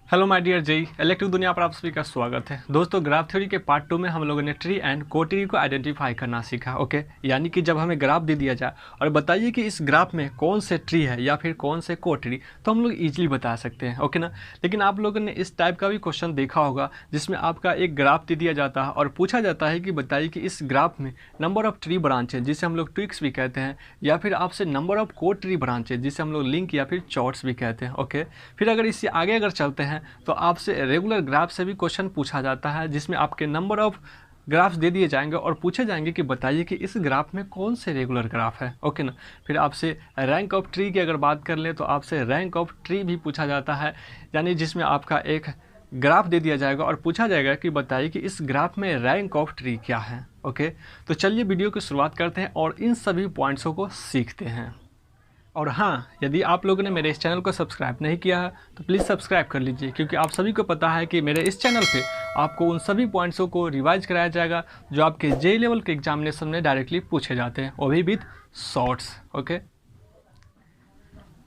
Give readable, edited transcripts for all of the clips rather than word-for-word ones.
Hello my dear JE electric दुनिया पर आप सभी का स्वागत है। दोस्तों ग्राफ थ्योरी के पार्ट 2 में हम लोगों ने ट्री एंड कोट्री को आइडेंटिफाई करना सीखा। ओके, यानी कि जब हमें ग्राफ दे दिया जाए और बताइए कि इस ग्राफ में कौन से ट्री है या फिर कौन से कोट्री, तो हम लोग ईजिली बता सकते हैं। ओके ना। लेकिन आप लोगों ने इस टाइप का भी क्वेश्चन देखा होगा जिसमें आपका एक ग्राफ दे दिया जाता है और पूछा जाता है कि बताइए कि इस ग्राफ में नंबर ऑफ ट्री ब्रांच है जिसे हम लोग ट्विक्स भी कहते हैं, या फिर आपसे नंबर ऑफ कोट्री ब्रांच है जिसे हम लोग लिंक या फिर चॉर्ट्स भी कहते हैं। ओके, फिर अगर इससे आगे अगर चलते हैं तो आपसे रेगुलर ग्राफ से भी क्वेश्चन पूछा जाता है जिसमें आपके नंबर ऑफ ग्राफ्स दे दिए जाएंगे और पूछे जाएंगे कि बताइए कि इस ग्राफ में कौन से रेगुलर ग्राफ है। ओके ना। फिर आपसे रैंक ऑफ ट्री की अगर बात कर लें तो आपसे रैंक ऑफ ट्री भी पूछा जाता है, यानी जिसमें आपका एक ग्राफ दे दिया जाएगा और पूछा जाएगा कि बताइए कि इस ग्राफ में रैंक ऑफ ट्री क्या है। ओके, तो चलिए वीडियो की शुरुआत करते हैं और इन सभी पॉइंट्सों को सीखते हैं। और हाँ, यदि आप लोगों ने मेरे इस चैनल को सब्सक्राइब नहीं किया है तो प्लीज़ सब्सक्राइब कर लीजिए, क्योंकि आप सभी को पता है कि मेरे इस चैनल पे आपको उन सभी पॉइंट्सों को रिवाइज कराया जाएगा जो आपके जेई लेवल के एग्जामिनेशन में डायरेक्टली पूछे जाते हैं, वो भी with shorts. Okay,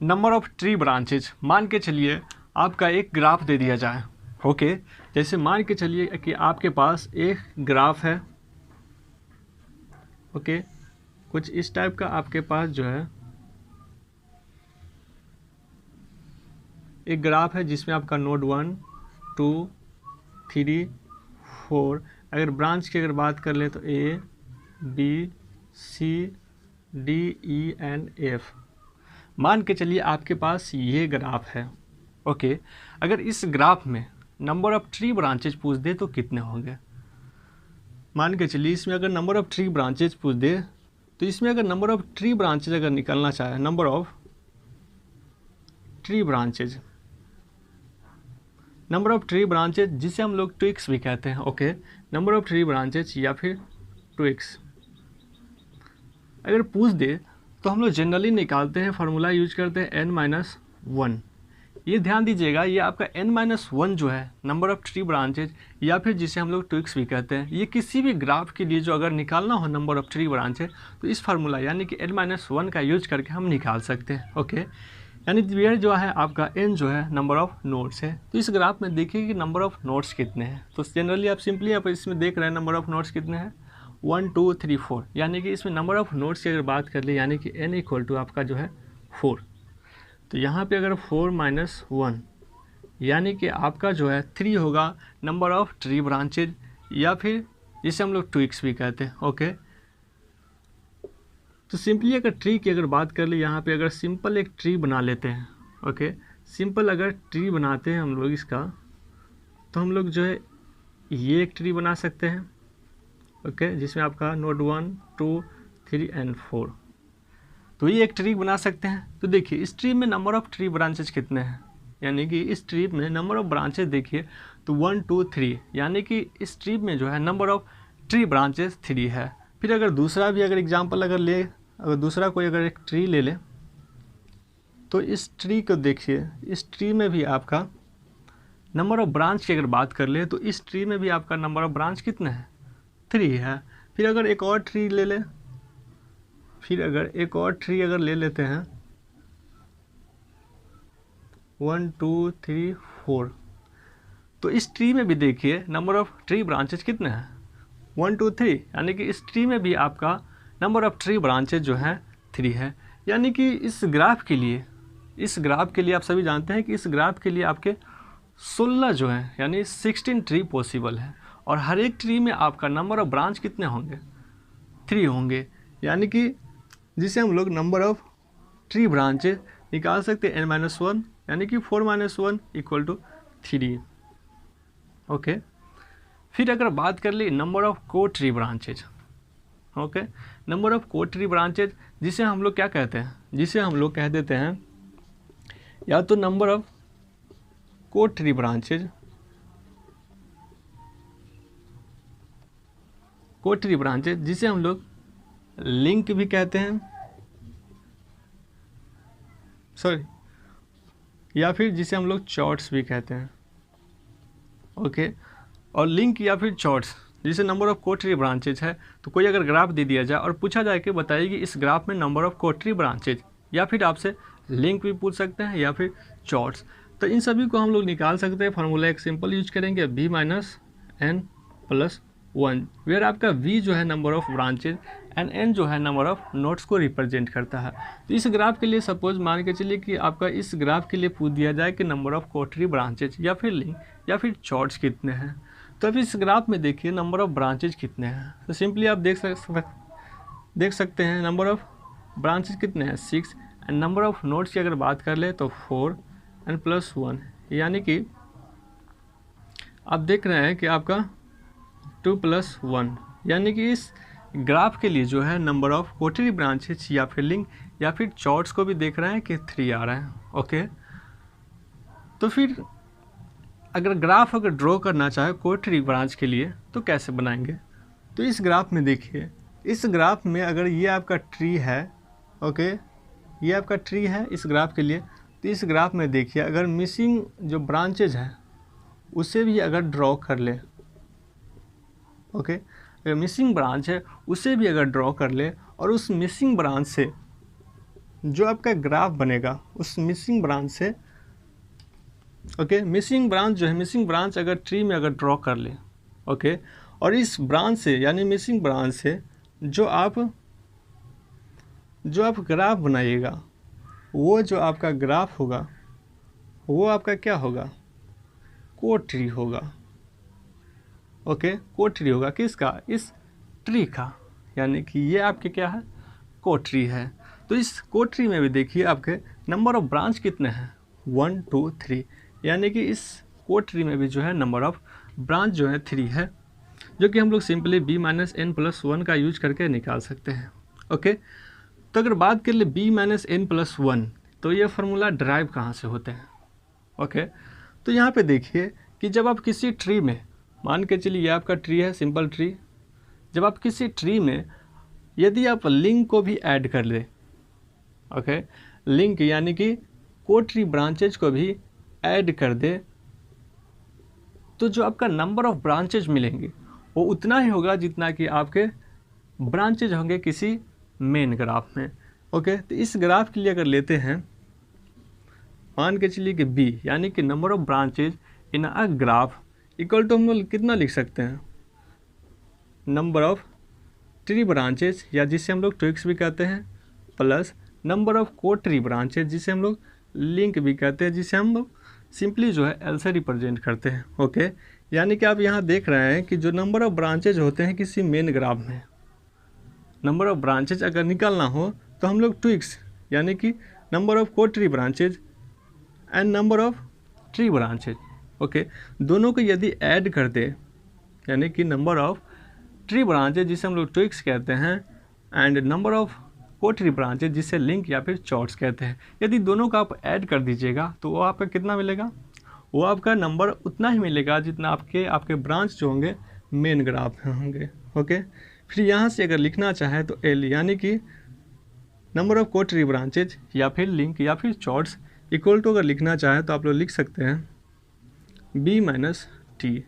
number of tree branches, मान के चलिए आपका एक ग्राफ दे दिया जाए। ओके, जैसे मान के चलिए कि आपके पास एक ग्राफ है। ओके, कुछ इस टाइप का आपके पास जो है एक ग्राफ है जिसमें आपका नोड 1, 2, 3, 4, अगर ब्रांच की अगर बात कर ले तो A, B, C, D, E and F। मान के चलिए आपके पास ये ग्राफ है। ओके, अगर इस ग्राफ में नंबर ऑफ ट्री ब्रांचेज पूछ दे तो कितने होंगे। मान के चलिए इसमें अगर नंबर ऑफ ट्री ब्रांचेज पूछ दे तो इसमें अगर नंबर ऑफ ट्री ब्रांचेज अगर निकालना चाहे, number of tree branches, number of tree branches जिसे हम लोग ट्विक्स भी कहते हैं। Okay, number of tree branches या फिर ट्विक्स अगर पूछ दे तो हम लोग जनरली निकालते हैं, फार्मूला यूज करते हैं n-1। ये ध्यान दीजिएगा, ये आपका n-1 जो है नंबर ऑफ ट्री ब्रांचेज या फिर जिसे हम लोग ट्विक्स भी कहते हैं, ये किसी भी ग्राफ के लिए जो अगर निकालना हो नंबर ऑफ ट्री ब्रांचेज तो इस फार्मूला यानी कि n-1 का यूज करके हम निकाल सकते हैं। ओके, यानी ये जो है आपका n जो है नंबर ऑफ नोड्स है। तो इस ग्राफ में देखिए कि नंबर ऑफ नोड्स कितने हैं। तो जनरली आप सिंपली आप इसमें देख रहे हैं नंबर ऑफ नोड्स कितने हैं, 1, 2, 3, 4, यानी कि इसमें नंबर ऑफ नोड्स की अगर बात कर ले यानी कि n इक्वल टू आपका जो है 4। तो यहाँ पे अगर 4 - 1 यानी कि आपका जो है 3 होगा नंबर ऑफ ट्री ब्रांचेज या फिर जिसे हम लोग ट्विक्स भी कहते हैं। ओके, तो सिंपली अगर ट्री की अगर बात कर ले, यहाँ पे अगर सिंपल एक ट्री बना लेते हैं। ओके, सिंपल अगर ट्री बनाते हैं हम लोग इसका, तो हम लोग जो है ये एक ट्री बना सकते हैं। ओके, जिसमें आपका नोड 1, 2, 3 एंड 4, तो ये एक ट्री बना सकते हैं। तो देखिए इस ट्री में नंबर ऑफ ट्री ब्रांचेज कितने हैं, यानी कि इस ट्री में नंबर ऑफ ब्रांचेज देखिए तो 1, 2, 3, यानी कि इस ट्री में जो है नंबर ऑफ ट्री ब्रांचेज 3 है। फिर अगर दूसरा भी अगर एग्जाम्पल अगर दूसरा कोई अगर एक ट्री ले ले तो इस ट्री को देखिए, इस ट्री में भी आपका नंबर ऑफ ब्रांच की अगर बात कर ले तो इस ट्री में भी आपका नंबर ऑफ ब्रांच कितने हैं, 3 है। फिर अगर एक और ट्री ले ले, फिर अगर एक और ट्री अगर ले लेते हैं 1, 2, 3, 4, तो इस ट्री में भी देखिए नंबर ऑफ ट्री ब्रांचेज कितने हैं, 1, 2, 3, यानी कि इस ट्री में भी आपका नंबर ऑफ ट्री ब्रांचेज जो है 3 है। यानी कि इस ग्राफ के लिए आप सभी जानते हैं कि इस ग्राफ के लिए आपके 16 जो है यानी 16 ट्री पॉसिबल है, और हर एक ट्री में आपका नंबर ऑफ ब्रांच कितने होंगे, 3 होंगे, यानी कि जिसे हम लोग नंबर ऑफ ट्री ब्रांचेज निकाल सकते हैं n-1, यानी कि 4 - 1 = 3। ओके, फिर अगर बात कर ली नंबर ऑफ को tree branches. Okay, number of को ट्री ब्रांचेज जिसे हम लोग क्या कहते हैं, जिसे हम लोग कह देते हैं या तो नंबर ऑफ को ट्री ब्रांचेज, जिसे हम लोग लिंक भी कहते हैं, या फिर जिसे हम लोग चॉर्ट्स भी कहते हैं। ओके, और लिंक या फिर चॉर्ट्स जिसे नंबर ऑफ को ट्री ब्रांचेज है, तो कोई अगर ग्राफ दे दिया जाए और पूछा जाए कि बताइए कि इस ग्राफ में नंबर ऑफ को ट्री ब्रांचेज, या फिर आपसे लिंक भी पूछ सकते हैं या फिर चॉर्ट्स। तो इन सभी को हम लोग निकाल सकते हैं। फार्मूला एक सिंपल यूज करेंगे, b minus n plus 1, where आपका v जो है number of branches and n जो है नंबर ऑफ नोड्स को रिप्रेजेंट करता है। तो इस ग्राफ के लिए सपोज मान के चलिए कि आपका इस ग्राफ के लिए पूछ दिया जाए कि नंबर ऑफ क्वार्टरी ब्रांचेज या फिर लिंक या फिर चॉर्ट्स कितने हैं। तो अभी इस ग्राफ में देखिए नंबर ऑफ ब्रांचेज कितने हैं। तो सिंपली आप देख सकते हैं नंबर ऑफ ब्रांचेज कितने हैं 6, एंड नंबर ऑफ नोड्स की अगर बात कर ले तो 4 एंड प्लस 1, यानी कि आप देख रहे हैं कि आपका 2 प्लस 1, यानी कि इस ग्राफ के लिए जो है नंबर ऑफ क्वार्टरी ब्रांचेज या फिर लिंक या फिर चॉर्ट्स को भी देख रहे हैं कि 3 आ रहे हैं। ओके, तो फिर अगर ग्राफ अगर ड्रॉ करना चाहे क्वार्टरी ब्रांच के लिए तो कैसे बनाएंगे। तो इस ग्राफ में देखिए, इस ग्राफ में अगर ये आपका ट्री है, ओके, ये आपका ट्री है इस ग्राफ के लिए, तो इस ग्राफ में देखिए अगर मिसिंग जो ब्रांचेज है उसे भी अगर ड्रॉ कर ले, ओके, अगर मिसिंग ब्रांच है उसे भी अगर ड्रॉ कर ले और उस मिसिंग ब्रांच से जो आपका ग्राफ बनेगा उस मिसिंग ब्रांच से, ओके, मिसिंग ब्रांच जो है, मिसिंग ब्रांच अगर ट्री में अगर ड्रॉ कर ले, ओके, और इस ब्रांच से यानी मिसिंग ब्रांच से जो आप ग्राफ बनाइएगा, वो जो आपका ग्राफ होगा वो आपका क्या होगा, कोड ट्री होगा। ओके, कोड ट्री होगा किसका, इस ट्री का, यानी कि ये आपके क्या है, कोड ट्री है। तो इस कोड ट्री में भी देखिए आपके नंबर ऑफ ब्रांच कितने हैं 1 2 3, यानी कि इस कोड ट्री में भी जो है नंबर ऑफ ब्रांच जो है 3 है, जो कि हम लोग simply b minus n plus 1 का यूज करके निकाल सकते हैं। ओके, तो अगर बात कर ले b माइनस n प्लस 1, तो ये फार्मूला ड्राइव कहाँ से होते हैं। ओके, तो यहाँ पे देखिए कि जब आप किसी ट्री में, मान के चलिए ये आपका ट्री है, सिंपल ट्री, जब आप किसी ट्री में यदि आप लिंक को भी ऐड कर ले, ओके, लिंक यानी कि कोड ट्री ब्रांचेज को भी ऐड कर दे, तो जो आपका नंबर ऑफ ब्रांचेज मिलेंगे वो उतना ही होगा जितना कि आपके ब्रांचेज होंगे किसी मेन ग्राफ में। ओके, तो इस ग्राफ के लिए अगर लेते हैं, मान के चलिए कि b यानी कि number of branches in a graph equal to हम लोग कितना लिख सकते हैं, नंबर ऑफ ट्री ब्रांचेज या जिसे हम लोग ट्विक्स भी कहते हैं, plus number of code tree branches जिसे हम लोग लिंक भी कहते हैं, जिसे हम लोग सिंपली जो है एल से रिप्रेजेंट करते हैं। ओके, यानी कि आप यहाँ देख रहे हैं कि जो नंबर ऑफ ब्रांचेज होते हैं किसी मेन ग्राफ में, नंबर ऑफ ब्रांचेज अगर निकालना हो तो हम लोग ट्विक्स यानी कि number of code tree branches and number of tree branches, okay, दोनों को यदि ऐड कर दे, यानी कि नंबर ऑफ ट्री ब्रांचेज जिसे हम लोग ट्विक्स कहते हैं and number of code tree branches जिसे लिंक या फिर चॉर्ट्स कहते हैं, यदि दोनों का आप ऐड कर दीजिएगा तो वो आपका कितना मिलेगा, वो आपका नंबर उतना ही मिलेगा जितना आपके ब्रांच जो होंगे मेन ग्राफ में होंगे। ओके, फिर यहाँ से अगर लिखना चाहे तो एल यानी कि number of code tree branches या फिर लिंक या फिर चॉर्ट्स इक्वल टू अगर लिखना चाहे तो आप लोग लिख सकते हैं b minus T.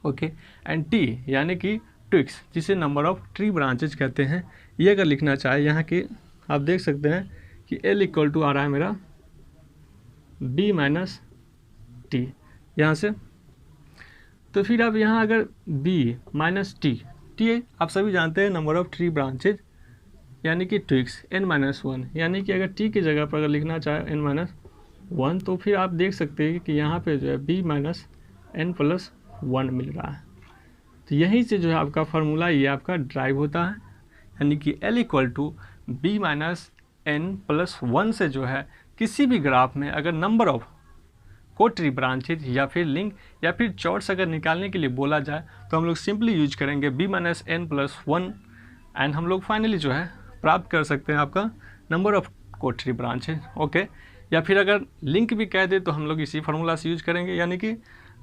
Okay, and t यानी कि ट्विक्स जिसे नंबर ऑफ ट्री ब्रांचेज कहते हैं, ये अगर लिखना चाहे यहाँ की आप देख सकते हैं कि l इक्वल टू आ रहा है मेरा b माइनस टी यहाँ से। तो फिर आप यहाँ अगर b माइनस टी आप सभी जानते हैं नंबर ऑफ ट्री ब्रांचेज यानी कि ट्विक्स n माइनस 1, यानी कि अगर t की जगह पर अगर लिखना चाहे n माइनस 1 तो फिर आप देख सकते हैं कि यहाँ पे जो है b माइनस n प्लस 1 मिल रहा है। तो यहीं से जो है आपका फार्मूला ये आपका ड्राइव होता है, यानी कि l equal to b minus n plus 1 से जो है किसी भी ग्राफ में अगर number of code tree branches या फिर लिंक या फिर चॉर्ट्स अगर निकालने के लिए बोला जाए तो हम लोग सिंपली यूज करेंगे b minus n plus 1 and हम लोग फाइनली जो है प्राप्त कर सकते हैं आपका number of code tree branches. Okay, या फिर अगर लिंक भी कह दे तो हम लोग इसी फार्मूला से यूज करेंगे, यानी कि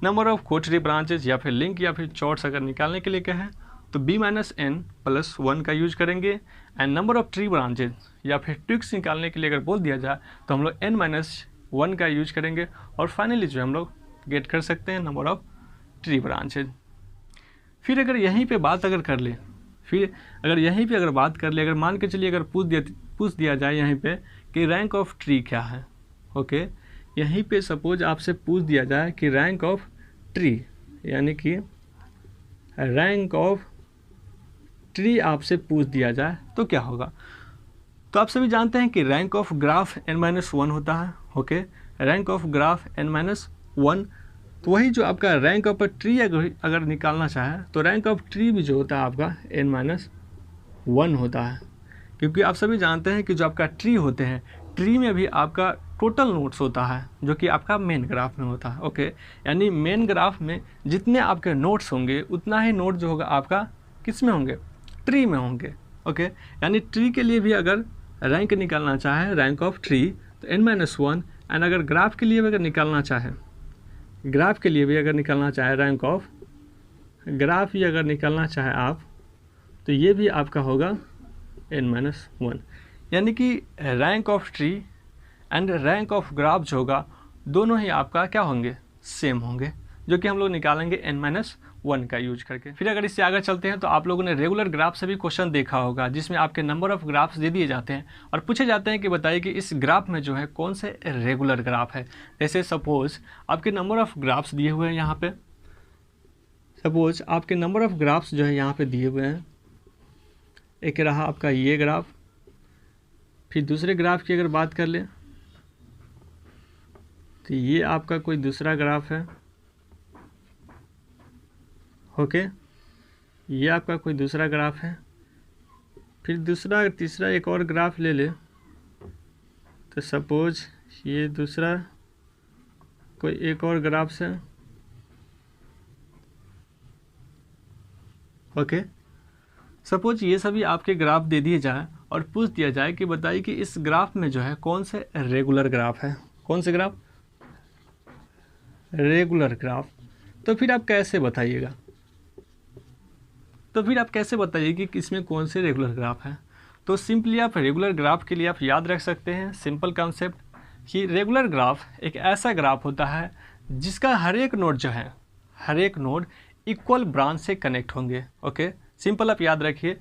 number of code tree branches या फिर लिंक या फिर चॉर्ट्स अगर निकालने के लिए कहें तो b माइनस n प्लस 1 का यूज करेंगे and number of tree branches या फिर ट्विक्स निकालने के लिए अगर बोल दिया जाए तो हम लोग n माइनस 1 का यूज करेंगे और फाइनली जो हम लोग गेट कर सकते हैं नंबर ऑफ ट्री ब्रांचेज। फिर अगर यहीं पे बात अगर कर ले, अगर मान के चलिए अगर पूछ दिया जाए यहीं पे कि रैंक ऑफ ट्री क्या है, ओके, यहीं पे सपोज आपसे पूछ दिया जाए कि रैंक ऑफ ट्री, यानी कि रैंक ऑफ ट्री आपसे पूछ दिया जाए तो क्या होगा। तो आप सभी जानते हैं कि रैंक ऑफ ग्राफ n-1 होता है। Okay, rank of graph n-1, तो वही जो आपका रैंक ऑफ ट्री अगर निकालना चाहे तो रैंक ऑफ ट्री भी जो होता है आपका n-1 होता है, क्योंकि आप सभी जानते हैं कि जो आपका ट्री होते हैं, ट्री में भी आपका टोटल नोड्स होता है जो कि आपका मेन ग्राफ में होता है। ओके, यानी मेन ग्राफ में जितने आपके नोड्स होंगे उतना ही नोड जो होगा आपका किस में होंगे, ट्री में होंगे। ओके, यानी ट्री के लिए भी अगर रैंक निकालना चाहे, रैंक ऑफ ट्री, तो n-1, एंड अगर ग्राफ के लिए भी अगर निकालना चाहे, ग्राफ के लिए भी अगर निकालना चाहे रैंक ऑफ ग्राफ ही अगर निकालना चाहे आप, तो ये भी आपका होगा n-1। यानी कि rank of tree and rank of graph जो होगा दोनों ही आपका क्या होंगे, सेम होंगे, जो कि हम लोग निकालेंगे n-1 का यूज करके। फिर अगर इससे आगे चलते हैं तो आप लोगों ने रेगुलर ग्राफ से भी क्वेश्चन देखा होगा, जिसमें आपके नंबर ऑफ ग्राफ्स दे दिए जाते हैं और पूछे जाते हैं कि बताइए कि इस ग्राफ में जो है कौन से रेगुलर ग्राफ है। जैसे सपोज आपके नंबर ऑफ ग्राफ्स दिए हुए हैं यहाँ पे, सपोज आपके नंबर ऑफ ग्राफ्स जो है यहाँ पे दिए हुए हैं। एक रहा आपका ये ग्राफ, फिर दूसरे ग्राफ की अगर बात कर ले तो ये आपका कोई दूसरा ग्राफ है। ओके, ये आपका कोई दूसरा ग्राफ है। फिर दूसरा तीसरा एक और ग्राफ ले ले तो सपोज ये दूसरा कोई एक और ग्राफ है। ओके, सपोज ये सभी आपके ग्राफ दे दिए जाए और पूछ दिया जाए कि बताइए कि इस ग्राफ में जो है कौन से रेगुलर ग्राफ है, कौन से ग्राफ, रेगुलर ग्राफ। तो फिर आप कैसे बताइएगा, तो फिर आप कैसे बताइए कि इसमें कौन से रेगुलर ग्राफ है। तो सिंपली आप रेगुलर ग्राफ के लिए आप याद रख सकते हैं सिंपल कॉन्सेप्ट कि रेगुलर ग्राफ एक ऐसा ग्राफ होता है जिसका हर एक नोड जो है, हर एक नोड इक्वल ब्रांच से कनेक्ट होंगे। ओके, सिंपल आप याद रखिए,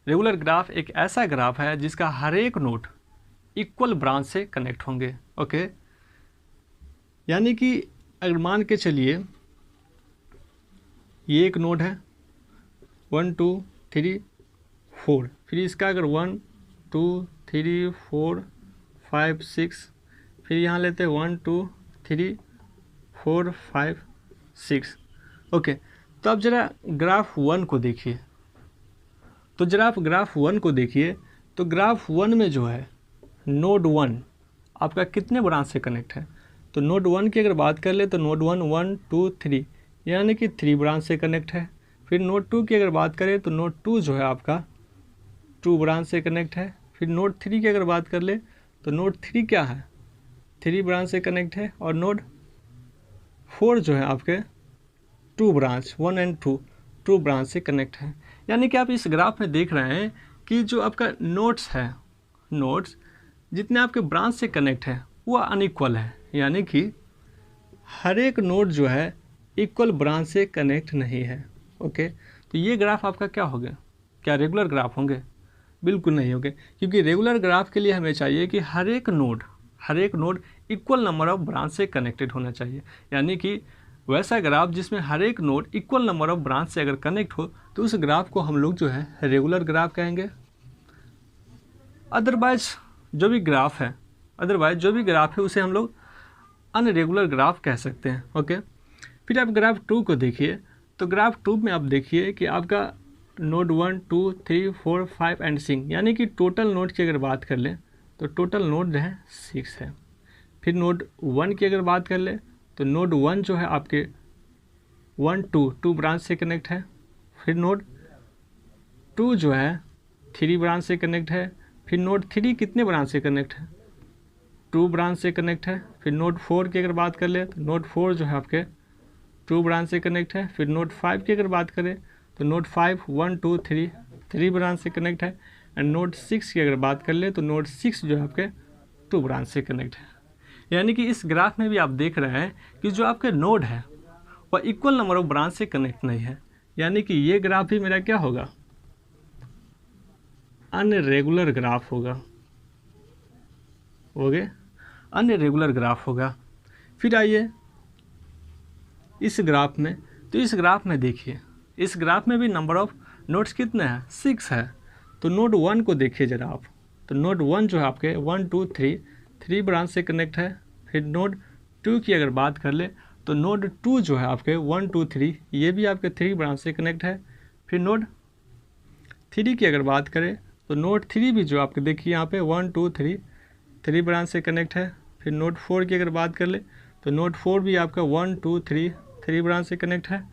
रेगुलर ग्राफ एक ऐसा ग्राफ है जिसका हर एक नोड इक्वल ब्रांच से कनेक्ट होंगे। ओके, यानी कि अगर मान के चलिए ये एक नोड है 1 2 3 4, फिर इसका अगर 1 2 3 4 5 6, फिर यहाँ लेते हैं 1 2 3 4 5 6। ओके, तो अब जरा ग्राफ 1 को देखिए, तो जरा आप ग्राफ 1 को देखिए, तो ग्राफ 1 में जो है नोड 1 आपका कितने ब्रांच से कनेक्ट है। तो नोड 1 की अगर बात कर ले तो नोड 1 1 2 3 यानी कि 3 ब्रांच से कनेक्ट है। फिर नोड 2 की अगर बात करें तो नोड 2 जो है आपका 2 ब्रांच से कनेक्ट है। फिर नोड 3 की अगर बात कर ले तो नोड 3 क्या है, 3 ब्रांच से कनेक्ट है। और नोड 4 जो है आपके 2 ब्रांच 1 एंड 2 ब्रांच से कनेक्ट है। यानी कि आप इस ग्राफ में देख रहे हैं कि जो आपका नोड्स है, नोड्स जितने आपके ब्रांच से कनेक्ट है वो अनइक्वल है, यानी कि हर एक नोड जो है इक्वल ब्रांच से कनेक्ट नहीं है। ओके, तो ये ग्राफ आपका क्या हो गया, क्या रेगुलर ग्राफ होंगे? बिल्कुल नहीं होंगे, क्योंकि रेगुलर ग्राफ के लिए हमें चाहिए कि हर एक node equal number of branch से कनेक्टेड होना चाहिए। यानी कि वैसा ग्राफ जिसमें हर एक node equal number of branch से अगर कनेक्ट हो तो उस ग्राफ को हम लोग जो है रेगुलर ग्राफ कहेंगे। अदरवाइज जो भी ग्राफ है उसे हम लोग अनरेगुलर ग्राफ कह सकते हैं। ओके, फिर आप ग्राफ 2 को देखिए, तो ग्राफ 2 में आप देखिए कि आपका नोड 1 2 3 4 5 एंड 6, यानी कि टोटल नोड की अगर बात कर लें तो टोटल नोड जो है 6 है। फिर नोड 1 की अगर बात कर लें तो नोड 1 जो है आपके 1 2 ब्रांच से कनेक्ट है। फिर नोड 2 जो है 3 ब्रांच से कनेक्ट है। फिर नोड 3 कितने ब्रांच से कनेक्ट है, 2 ब्रांच से कनेक्ट है। फिर नोड 4 की अगर बात कर ले तो नोड 4 जो है आपके 2 ब्रांच से कनेक्ट है। फिर नोड 5 की अगर बात करें तो नोड 5 1 2 3 ब्रांच से कनेक्ट है। एंड नोड 6 की अगर बात कर ले तो नोड 6 जो है आपके 2 ब्रांच से कनेक्ट है। यानी कि इस ग्राफ में भी आप देख रहे हैं कि जो आपके नोड है वह इक्वल नंबर ऑफ ब्रांच से कनेक्ट नहीं है। यानी कि ये ग्राफ भी मेरा क्या होगा, अनरेगुलर ग्राफ होगा। ओके, अनरेगुलर ग्राफ होगा। फिर आइए इस ग्राफ में, तो इस ग्राफ में देखिए, इस ग्राफ में भी नंबर ऑफ नोड्स कितने हैं, 6 है। तो नोड 1 को देखिए जरा आप, तो नोड 1 जो है आपके 1 2 3 ब्रांच से कनेक्ट है। फिर नोड 2 की अगर बात कर ले तो नोड 2 जो है आपके 1 2 3 ये भी आपके 3 ब्रांच से कनेक्ट है। फिर नोड 3 की अगर बात करें तो नोड 3 भी जो आपके देखिए यहाँ पे 1 2 3 ब्रांच से कनेक्ट है। फिर नोड 4 की अगर बात कर ले तो नोड 4 भी आपका 1 2 3 ब्रांच से कनेक्ट है।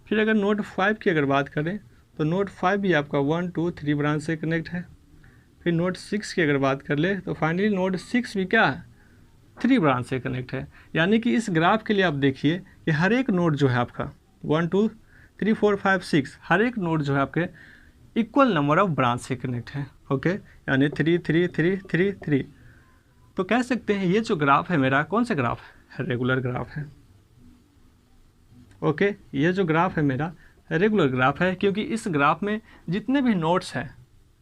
फिर अगर नोड 5 की अगर बात करें तो नोड 5 भी आपका 1 2 3 ब्रांच से कनेक्ट है। फिर नोड 6 की अगर बात कर ले तो फाइनली नोड 6 भी क्या है, 3 ब्रांच से कनेक्ट है। यानी कि इस ग्राफ के लिए आप देखिए कि हर एक नोड जो है आपका 1 2 3 4 5 6 हर एक नोड जो है आपके इक्वल नंबर ऑफ ब्रांच से कनेक्ट है। ओके, यानी 3 3 3 3 3। तो कह सकते हैं ये जो ग्राफ है मेरा कौन सा ग्राफ है, रेगुलर ग्राफ है। ओके, ये जो ग्राफ है मेरा रेगुलर ग्राफ है, क्योंकि इस ग्राफ में जितने भी नोड्स हैं,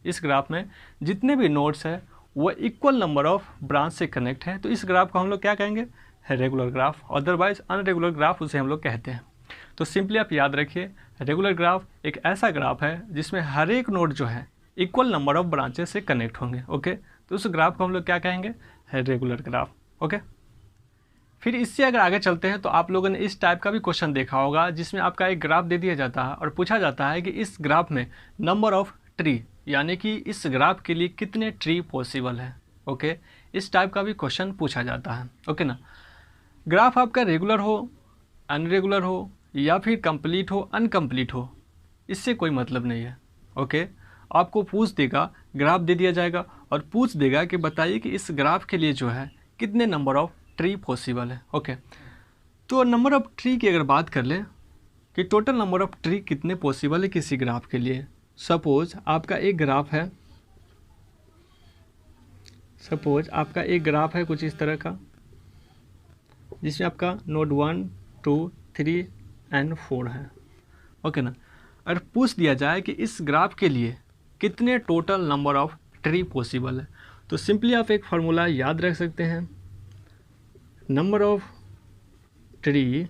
इस ग्राफ में जितने भी नोड्स हैं वो इक्वल नंबर ऑफ ब्रांच से कनेक्ट है। तो इस ग्राफ को हम लोग क्या कहेंगे, रेगुलर ग्राफ, अदरवाइज अनरेगुलर ग्राफ उसे हम लोग कहते हैं। तो सिंपली आप याद रखिए, रेगुलर ग्राफ एक ऐसा ग्राफ है जिसमें हर एक नोड जो है इक्वल नंबर ऑफ ब्रांचेस से कनेक्ट होंगे। ओके, तो उस ग्राफ को हम लोग क्या कहेंगे, रेगुलर ग्राफ। ओके, फिर इससे अगर आगे चलते हैं तो आप लोगों ने इस टाइप का भी क्वेश्चन देखा होगा जिसमें आपका एक ग्राफ दे दिया जाता है और पूछा जाता है कि इस ग्राफ में नंबर ऑफ ट्री, यानी कि इस ग्राफ के लिए कितने ट्री पॉसिबल है। ओके, इस टाइप का भी क्वेश्चन पूछा जाता है। ओके ना, ग्राफ आपका रेगुलर हो, अनरेगुलर हो या फिर कंप्लीट हो, अनकम्प्लीट हो, इससे कोई मतलब नहीं है। ओके, आपको पूछ देगा, ग्राफ दे दिया जाएगा और पूछ देगा कि बताइए कि इस ग्राफ के लिए जो है कितने नंबर ऑफ ट्री पॉसिबल है। ओके, तो नंबर ऑफ ट्री की अगर बात कर ले कि टोटल नंबर ऑफ ट्री कितने पॉसिबल है किसी ग्राफ के लिए। सपोज आपका एक ग्राफ है, कुछ इस तरह का, जिसमें आपका नोड 1 2 3 एंड 4 है। ओके ना, और पूछ दिया जाए कि इस ग्राफ के लिए कितने total number of tree possible है, तो सिंपली आप एक फार्मूला याद रख सकते हैं, number of tree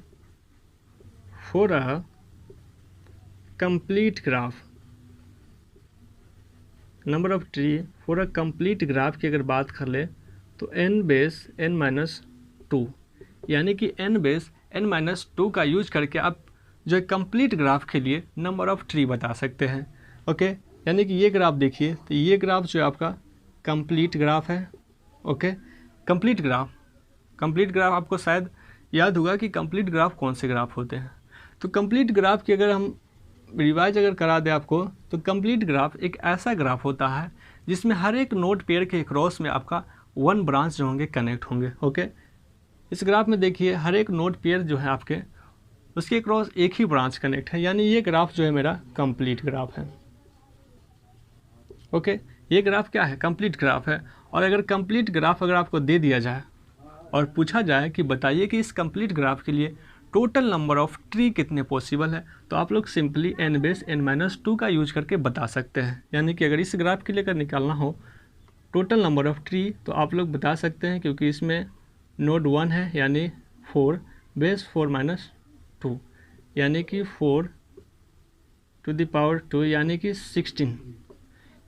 for a complete graph, number of tree for a complete graph की अगर बात कर ले तो n बेस n-2, यानी कि n बेस n-2 का यूज करके आप जो कंप्लीट ग्राफ के लिए नंबर ऑफ ट्री बता सकते हैं। ओके, यानी कि ये ग्राफ देखिए, तो ये ग्राफ जो है आपका कंप्लीट ग्राफ है। ओके, कंप्लीट ग्राफ आपको शायद याद होगा कि कंप्लीट ग्राफ कौन से ग्राफ होते हैं। तो कंप्लीट ग्राफ की अगर हम रिवाइज अगर करा दें आपको, तो कंप्लीट ग्राफ एक ऐसा ग्राफ होता है जिसमें हर एक नोड पेयर के क्रॉस में आपका 1 ब्रांच जो होंगे कनेक्ट होंगे। ओके, इस ग्राफ में देखिए हर एक नोड पेयर जो है आपके उसके क्रॉस एक ही ब्रांच कनेक्ट है, यानी ये ग्राफ जो है मेरा कंप्लीट ग्राफ है। ओके, ये ग्राफ क्या है, कंप्लीट ग्राफ है। और अगर कंप्लीट ग्राफ अगर आपको दे दिया जाए और पूछा जाए कि बताइए कि इस कंप्लीट ग्राफ के लिए टोटल नंबर ऑफ ट्री कितने पॉसिबल है, तो आप लोग सिंपली n बेस n-2 का यूज करके बता सकते हैं। यानी कि अगर इस ग्राफ के लिए अगर निकालना हो टोटल नंबर ऑफ ट्री तो आप लोग बता सकते हैं, क्योंकि इसमें नोड 1 है यानी 4 बेस 4-2 यानी कि 4 टू द पावर 2 यानी कि 16,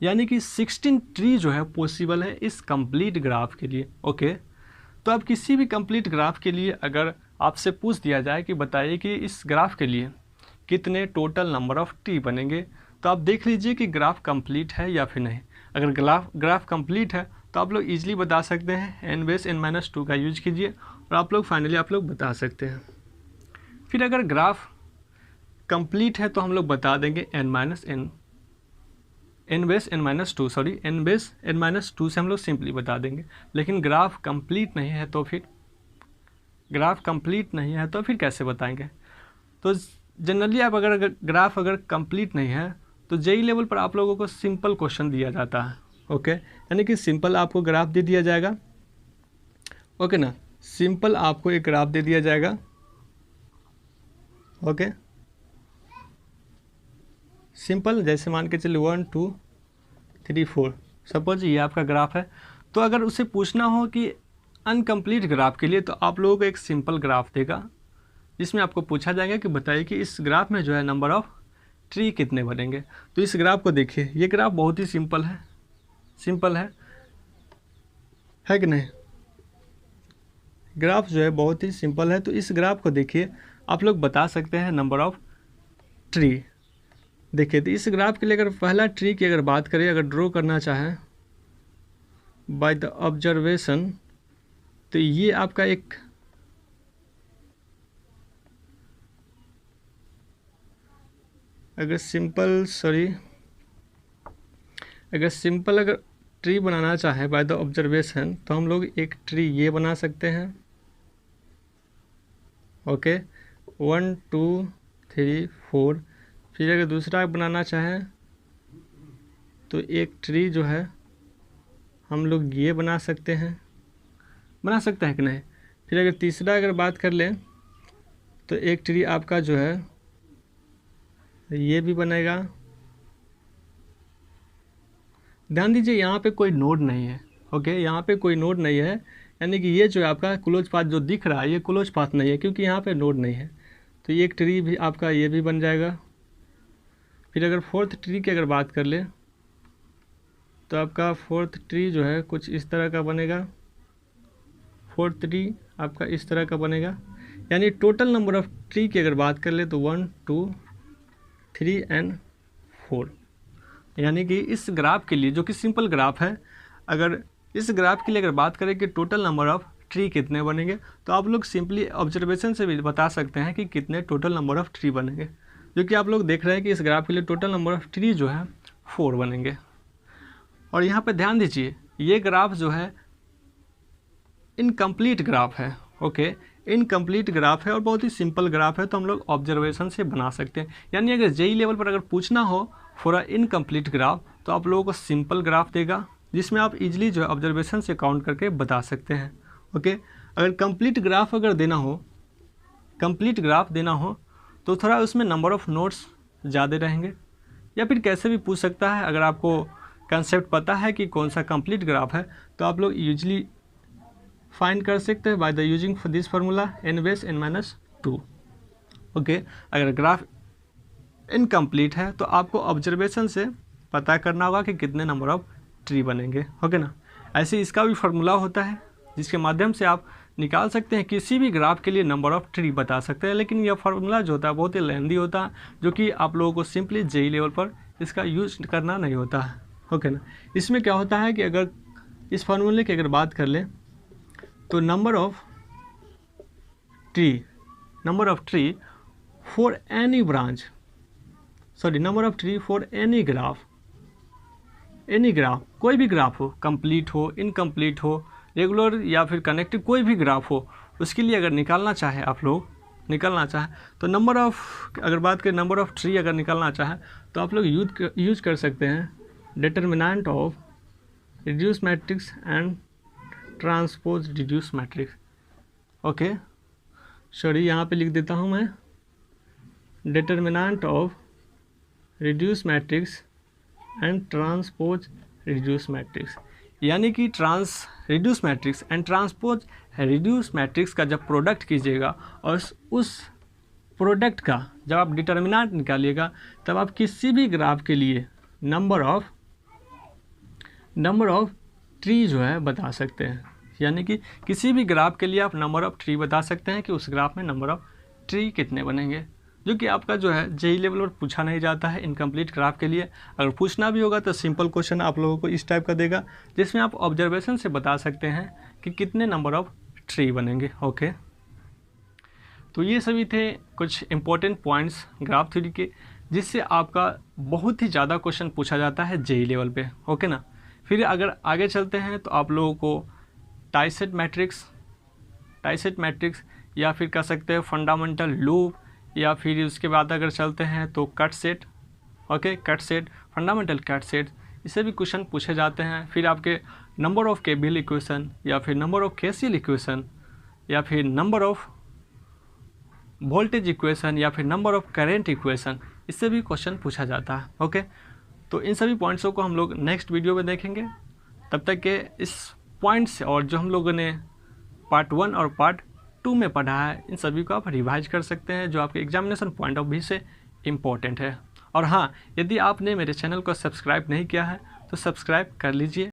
यानी कि 16 ट्री जो है पॉसिबल है इस कंप्लीट ग्राफ के लिए। ओके, तो अब किसी भी कंप्लीट ग्राफ के लिए अगर आपसे पूछ दिया जाए कि बताइए कि इस ग्राफ के लिए कितने टोटल नंबर ऑफ ट्री बनेंगे, तो आप देख लीजिए कि ग्राफ कंप्लीट है या फिर नहीं। अगर ग्राफ कंप्लीट है तो आप लोग ईजिली बता सकते हैं, n बेस n-2 का यूज कीजिए और आप लोग फाइनली आप लोग बता सकते हैं। फिर अगर ग्राफ कंप्लीट है तो हम लोग बता देंगे n बेस n-2 से हम लोग सिंपली बता देंगे। लेकिन ग्राफ कंप्लीट नहीं है तो फिर कैसे बताएंगे। तो जनरली आप अगर ग्राफ अगर कंप्लीट नहीं है तो जेई लेवल पर आप लोगों को सिंपल क्वेश्चन दिया जाता है। ओके, यानी कि सिंपल आपको ग्राफ दे दिया जाएगा। ओके ना, सिंपल आपको एक ग्राफ दे दिया जाएगा। ओके, सिंपल जैसे मान के चलिए 1 2 3 4 सपोज ये आपका ग्राफ है। तो अगर उसे पूछना हो कि अनकम्प्लीट ग्राफ के लिए तो आप लोगों को एक सिंपल ग्राफ देगा, जिसमें आपको पूछा जाएगा कि बताइए कि इस ग्राफ में जो है नंबर ऑफ़ ट्री कितने बनेंगे। तो इस ग्राफ को देखिए, ये ग्राफ बहुत ही सिंपल है कि नहीं। ग्राफ जो है बहुत ही सिंपल है। तो इस ग्राफ को देखिए, आप लोग बता सकते हैं नंबर ऑफ़ ट्री। देखिए, तो इस ग्राफ के लिए अगर पहला ट्री की अगर बात करें, अगर ड्रॉ करना चाहें बाय द ऑब्जर्वेशन, तो ये आपका एक अगर सिंपल अगर ट्री बनाना चाहे बाय द ऑब्जर्वेशन, तो हम लोग एक ट्री ये बना सकते हैं। ओके, 1 2 3 4। फिर अगर दूसरा बनाना चाहें तो एक ट्री जो है हम लोग ये बना सकते हैं कि नहीं। फिर अगर तीसरा अगर बात कर लें तो एक ट्री आपका जो है ये भी बनेगा। ध्यान दीजिए, यहाँ पे कोई नोड नहीं है। ओके, यहाँ पे कोई नोड नहीं है, यानी कि ये जो है आपका क्लोज पाथ जो दिख रहा है ये क्लोज पाथ नहीं है, क्योंकि यहाँ पे नोड नहीं है। तो ये एक ट्री भी आपका ये भी बन जाएगा। फिर अगर फोर्थ ट्री की अगर बात कर ले तो आपका फोर्थ ट्री जो है कुछ इस तरह का बनेगा। फोर्थ ट्री आपका इस तरह का बनेगा। यानी टोटल नंबर ऑफ़ ट्री की अगर बात कर ले तो 1 2 3 एंड 4। यानी कि इस ग्राफ के लिए, जो कि सिंपल ग्राफ है, अगर इस ग्राफ के लिए अगर बात करें कि टोटल नंबर ऑफ़ ट्री कितने बनेंगे, तो आप लोग सिंपली ऑब्जर्वेशन से भी बता सकते हैं कि कितने टोटल नंबर ऑफ़ ट्री बनेंगे। जो कि आप लोग देख रहे हैं कि इस ग्राफ के लिए टोटल नंबर ऑफ़ ट्री जो है 4 बनेंगे। और यहाँ पे ध्यान दीजिए, ये ग्राफ जो है इनकम्प्लीट ग्राफ है। ओके, इनकम्प्लीट ग्राफ है और बहुत ही सिंपल ग्राफ है, तो हम लोग ऑब्जर्वेशन से बना सकते हैं। यानी अगर जेई लेवल पर अगर पूछना हो फॉर अ इनकम्प्लीट ग्राफ, तो आप लोगों को सिंपल ग्राफ देगा, जिसमें आप इजीली जो है ऑब्जर्वेशन से काउंट करके बता सकते हैं। ओके, अगर कंप्लीट ग्राफ देना हो तो थोड़ा उसमें नंबर ऑफ़ नोड्स ज़्यादा रहेंगे, या फिर कैसे भी पूछ सकता है। अगर आपको कंसेप्ट पता है कि कौन सा कंप्लीट ग्राफ है, तो आप लोग यूजली फाइंड कर सकते हैं by the using this formula n/n-2। Okay, अगर ग्राफ इनकम्प्लीट है तो आपको ऑब्जर्वेशन से पता करना होगा कि कितने नंबर ऑफ़ ट्री बनेंगे। ओके ना। ऐसे इसका भी फार्मूला होता है, जिसके माध्यम से आप निकाल सकते हैं किसी भी ग्राफ के लिए नंबर ऑफ़ ट्री बता सकते हैं। लेकिन यह फार्मूला जो होता है बहुत ही लेंदी होता है, जो कि आप लोगों को सिंपली जेई लेवल पर इसका यूज करना नहीं होता है। ओके ना। इसमें क्या होता है कि अगर इस फार्मूले की अगर बात कर लें तो number of tree for any graph, कोई भी ग्राफ हो, कंप्लीट हो, इनकम्प्लीट हो, रेगुलर या फिर कनेक्टेड, कोई भी ग्राफ हो, उसके लिए अगर निकालना चाहे तो नंबर ऑफ़, अगर बात करें नंबर ऑफ़ ट्री अगर निकालना चाहे तो आप लोग यूज कर सकते हैं determinant of reduce matrix and transpose reduce matrix. Okay, sorry, यहाँ पे लिख देता हूँ मैं determinant of reduce matrix and transpose reduce matrix. यानी कि reduce matrix and transpose reduce matrix का जब प्रोडक्ट कीजिएगा और उस प्रोडक्ट का जब आप डिटर्मिनेंट निकालिएगा, तब आप किसी भी ग्राफ के लिए नंबर ऑफ़ ट्री जो है बता सकते हैं। यानी कि किसी भी ग्राफ के लिए आप नंबर ऑफ़ ट्री बता सकते हैं कि उस ग्राफ में नंबर ऑफ़ ट्री कितने बनेंगे, जो कि आपका जो है जेई लेवल पर पूछा नहीं जाता है इनकम्प्लीट ग्राफ के लिए। अगर पूछना भी होगा तो सिंपल क्वेश्चन आप लोगों को इस टाइप का देगा, जिसमें आप ऑब्जर्वेशन से बता सकते हैं कि कितने नंबर ऑफ़ ट्री बनेंगे। ओके, तो ये सभी थे कुछ इम्पोर्टेंट पॉइंट्स ग्राफ थ्योरी के, जिससे आपका बहुत ही ज़्यादा क्वेश्चन पूछा जाता है जेई लेवल पे। ओके ना। फिर अगर आगे चलते हैं तो आप लोगों को टाइसेट मैट्रिक्स या फिर कह सकते हैं फंडामेंटल लूप, या फिर उसके बाद अगर चलते हैं तो cut set. Okay, cut set, fundamental cut set, इससे भी क्वेश्चन पूछे जाते हैं। फिर आपके नंबर ऑफ़ केबिल इक्वेशन, या फिर नंबर ऑफ़ केसीएल इक्वेशन, या फिर नंबर ऑफ़ वोल्टेज इक्वेशन, या फिर नंबर ऑफ़ करेंट इक्वेशन, इससे भी क्वेश्चन पूछा जाता है। ओके, तो इन सभी पॉइंट्सों को हम लोग नेक्स्ट वीडियो में देखेंगे। तब तक के इस पॉइंट्स और जो हम लोगों ने पार्ट 1 और पार्ट 2 में पढ़ा है, इन सभी को आप रिवाइज कर सकते हैं, जो आपके एग्जामिनेशन पॉइंट ऑफ व्यू से इम्पोर्टेंट है। और हाँ, यदि आपने मेरे चैनल को सब्सक्राइब नहीं किया है तो सब्सक्राइब कर लीजिए